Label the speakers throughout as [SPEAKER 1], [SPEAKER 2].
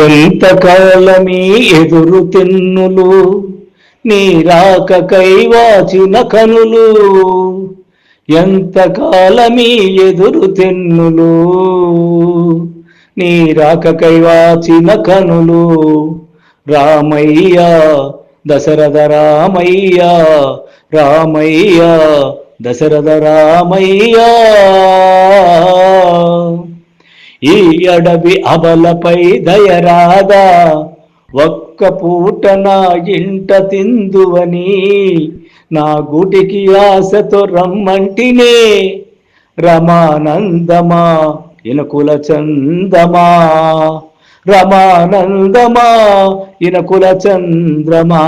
[SPEAKER 1] ఎంతకాలమీ ఎదురు తెన్నులు నీ రాకకై వాచిన కనులు, ఎంతకాలమీ ఎదురు తెన్నులు నీ రాకకై వాచిన కనులు. రామయ్య దశరథ రామయ్య, రామయ్య దశరథ రామయ్య. ఈ అడవి అబలపై దయరాదా, ఒక్క పూట నా ఇంట తిందువని నా గుటికి ఆశతో రమ్మంటినే. రమానందమా ఇనకుల చందమా, రమానందమా ఇనకుల చంద్రమా.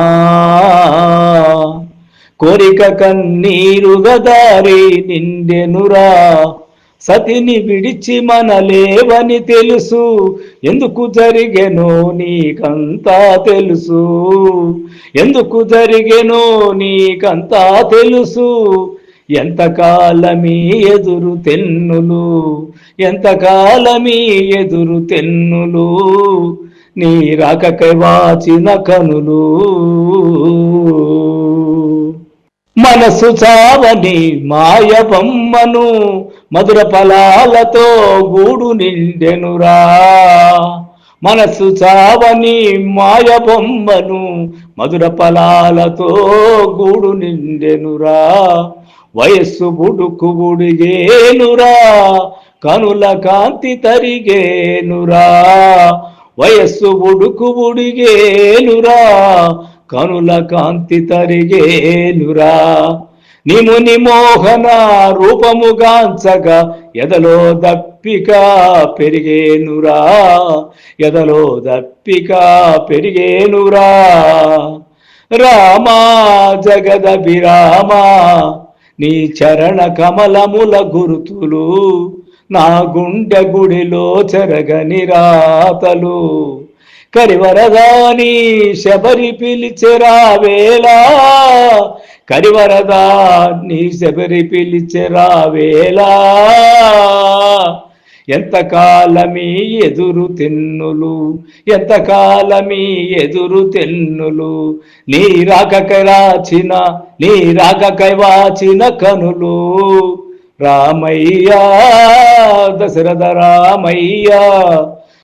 [SPEAKER 1] కోరిక కన్నీరు గదారి నిండెనురా, సతిని విడిచి మనలేవని తెలుసు, ఎందుకు జరిగెనో నీకంతా తెలుసు, ఎందుకు జరిగెనో నీకంతా తెలుసు. ఎంతకాలమీ ఎదురు తెన్నులు, ఎంతకాలమీ ఎదురు తెన్నులు నీ రాకకై వాచిన కనులు. మనసు చావని మాయ బొమ్మను మధుర ఫలాలతో గూడు నిండెనురా, మనసు చావని మాయ బొమ్మను మధుర ఫలాలతో గూడు నిండెనురా. వయస్సు బుడుకు బుడిగేనురా, కనుల కాంతి తరిగేనురా. వయస్సు బుడుకు బుడిగేనురా, కనుల కాంతి తరిగేనురా. నిముని మోహన రూపముగాంచగా ఎదలో దప్పిక పెరిగేనురా, ఎదలో దప్పిక పెరిగేనురా. రామా జగదభిరామా నీ చరణ కమలముల గురుతులు నా గుండె గుడిలో చెరగని రాతలు. కరివరదాని శబరి పిలిచెరావేలా, కరివరదాని శబరి పిలిచెరావేలా. ఎంతకాలమీ ఎదురు తెన్నులు, ఎంతకాలమీ ఎదురు తెన్నులు నీ రాకకై రాచిన, నీ రాకకై వాచిన కనులు. రామయ్య దశరథ రామయ్య,